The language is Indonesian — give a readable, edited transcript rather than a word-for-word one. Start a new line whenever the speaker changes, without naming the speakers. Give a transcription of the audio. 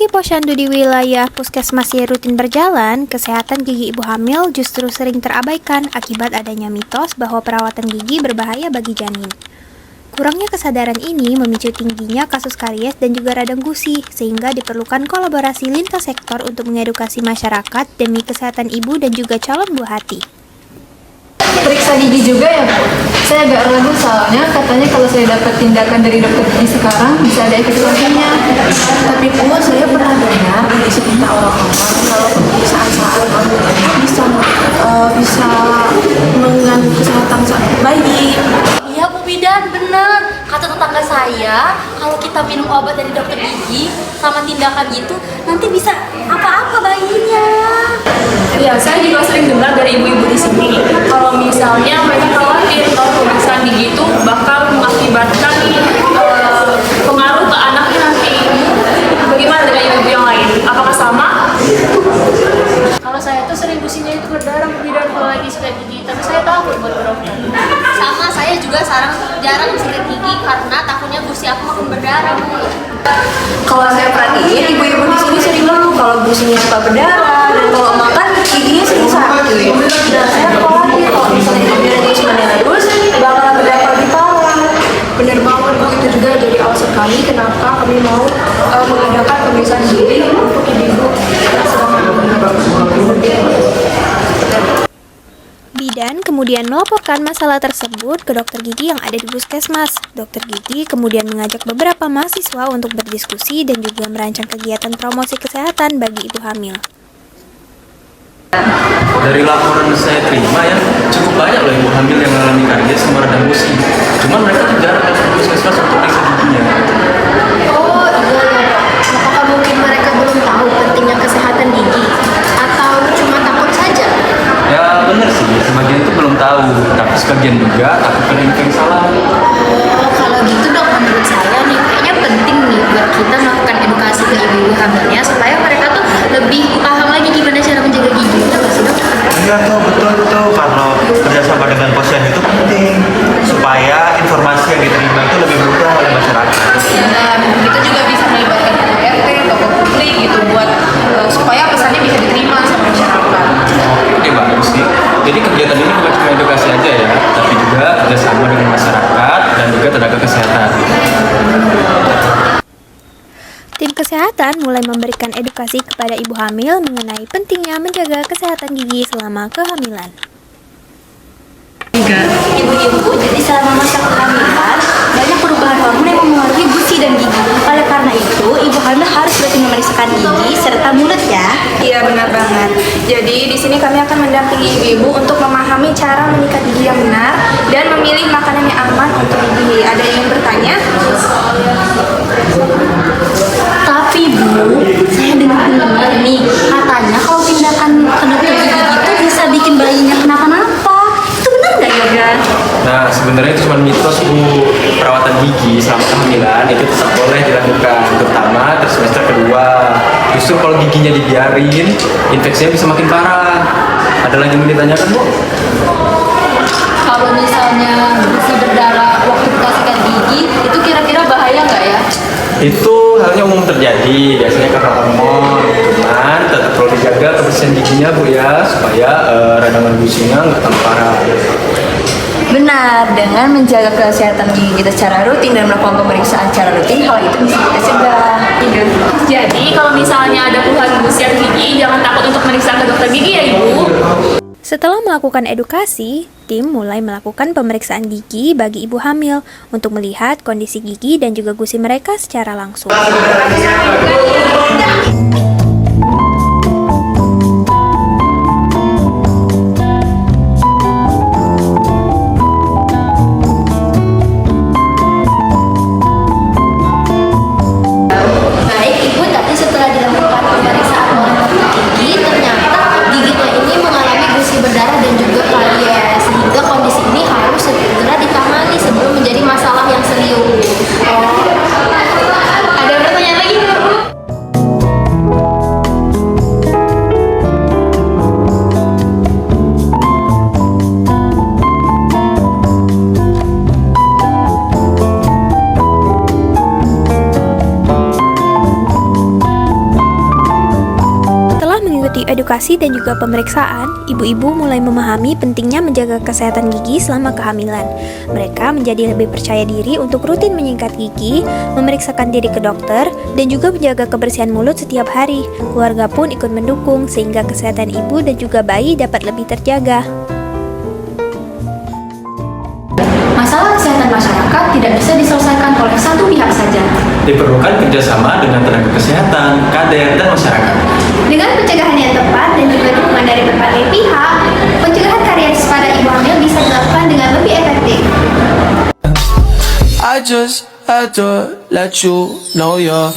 Meski posyandu di wilayah puskesmas masih rutin berjalan, kesehatan gigi ibu hamil justru sering terabaikan akibat adanya mitos bahwa perawatan gigi berbahaya bagi janin. Kurangnya kesadaran ini memicu tingginya kasus karies dan juga radang gusi, sehingga diperlukan kolaborasi lintas sektor untuk mengedukasi masyarakat demi kesehatan ibu dan juga calon buah hati.
Periksa gigi juga ya, Bu? Saya agak ragu soalnya katanya kalau saya dapat tindakan dari dokter gigi sekarang bisa ada efek sampingnya.
Tapi Bu, saya pernah dengar di cerita orang-orang kalau pemeriksaan saat kandungan itu bisa mengganggu kesehatan saat bayi.
Iya Bu Bidan, bener. Kata tetangga saya, kalau kita minum obat dari dokter gigi sama tindakan itu, nanti bisa apa-apa bayinya.
Iya, saya juga sering dengar dari ibu-ibu di sini. Kalau misalnya mereka khawatir kalau pemeriksaan gigi itu bakal mengakibatkan pengaruh ke anaknya nanti. Bagaimana dengan ibu-ibu yang lain? Apakah sama?
Kalau saya tuh sering gusinya itu berdarah Bidan kalau lagi sikat gigi, tapi saya takut buat berobat. Sama, saya juga jarang sikat gigi karena takutnya gusi aku makin berdarah, Bu.
Kalau saya perhatiin, ibu-ibu di sini sering ngeluh kalau gusinya suka berdarah dan kalau makan giginya sering sakit. Nah, saya khawatir kalau misalnya kemudian terus menerus bakal berdampak di parah. Bener banget Bu, itu juga jadi alasan kami kenapa kami mau mengadakan pemeriksaan gigi untuk ibu-ibu yang sedang
Bidan kemudian melaporkan masalah tersebut ke dokter gigi yang ada di puskesmas. Dokter gigi kemudian mengajak beberapa mahasiswa untuk berdiskusi dan juga merancang kegiatan promosi kesehatan bagi ibu hamil.
Dari laporan saya terima ya, cukup banyak loh ibu hamil yang mengalami karies sama radang gusi. Cuman mereka tuh jarang datang ke puskesmas untuk periksa giginya.
Oh iya, apakah mungkin mereka belum tahu pentingnya kesehatan gigi? Atau cuma takut saja?
Ya bener sih, sebagian itu belum tahu, tapi sebagian juga takut info yang salah.
Oh, kalau gitu Dok, menurut saya nih kayaknya penting nih buat kita melakukan edukasi ke ibu-ibu hamilnya supaya mereka tuh lebih paham lagi gimana cara menjaga gigi. Itu nggak sih Dok?
Iya tuh, betul tuh, kalau kerjasama dengan posyandu itu penting supaya informasi yang diterima itu lebih mudah oleh masyarakat.
Dan kita juga bisa melibatkan RT, tokoh publik gitu buat supaya pesannya bisa diterima sama masyarakat.
Oke bagus sih. Jadi kegiatan ini bukan cuma edukasi aja ya, tapi juga kerjasama dengan masyarakat dan juga tenaga kesehatan.
Tim kesehatan mulai memberikan edukasi kepada ibu hamil mengenai pentingnya menjaga kesehatan gigi selama kehamilan.
Ibu-ibu, jadi selama masa kehamilan banyak perubahan hormon yang mempengaruhi gusi dan gigi. Oleh karena itu, ibu hamil harus rutin memeriksakan gigi serta mulut ya.
Iya benar banget. Jadi di sini kami akan mendampingi ibu-ibu untuk memahami cara menyikat gigi yang benar dan memilih makanan yang aman untuk gigi. Ada yang ingin bertanya?
Tapi Bu, saya dengar nih, katanya kalau tindakan ke dokter gigi itu bisa bikin bayinya kenapa-napa. Itu benar nggak Yoga?
Nah sebenarnya itu cuma mitos Bu. Perawatan gigi selama kehamilan itu tetap boleh dilakukan, terutama semester kedua. Justru kalau giginya dibiarin, infeksinya bisa makin parah. Ada lagi yang mau ditanyakan Bu?
Kalau misalnya gusi berdarah waktu kita sikat gigi, itu kira-kira bahaya nggak ya?
Itu halnya umum terjadi, biasanya karena hormon. Cuman tetap perlu dijaga kebersihan giginya Bu ya, supaya radangan gusinya nggak tambah parah.
Benar, dengan menjaga kesehatan gigi kita secara rutin dan melakukan pemeriksaan secara rutin, hal itu bisa kita cegah.
Jadi kalau misalnya ada keluhan gusi atau gigi, jangan takut untuk meriksa ke dokter gigi ya Ibu.
Setelah melakukan edukasi, tim mulai melakukan pemeriksaan gigi bagi ibu hamil untuk melihat kondisi gigi dan juga gusi mereka secara langsung.
Baik Ibu, tadi setelah dilakukan pemeriksaan oleh dokter gigi, ternyata giginya ini mengalami gusi berdarah dan juga karies, sehingga kondisi ini harus segera ditangani sebelum menjadi masalah yang serius.
Ada pertanyaan lagi nggak Bu?
edukasi dan juga pemeriksaan, ibu-ibu mulai memahami pentingnya menjaga kesehatan gigi selama kehamilan. Mereka menjadi lebih percaya diri untuk rutin menyikat gigi, memeriksakan diri ke dokter, dan juga menjaga kebersihan mulut setiap hari. Keluarga pun ikut mendukung sehingga kesehatan ibu dan juga bayi dapat lebih terjaga.
Masalah kesehatan masyarakat tidak bisa diselesaikan oleh satu pihak saja.
Diperlukan kerjasama dengan tenaga kesehatan, kader, dan masyarakat.
Dengan pencegahan yang tepat dan juga dukungan dari berbagai pihak, pencegahan karies pada ibu hamil bisa dilakukan dengan lebih efektif.
I just had to let you know you're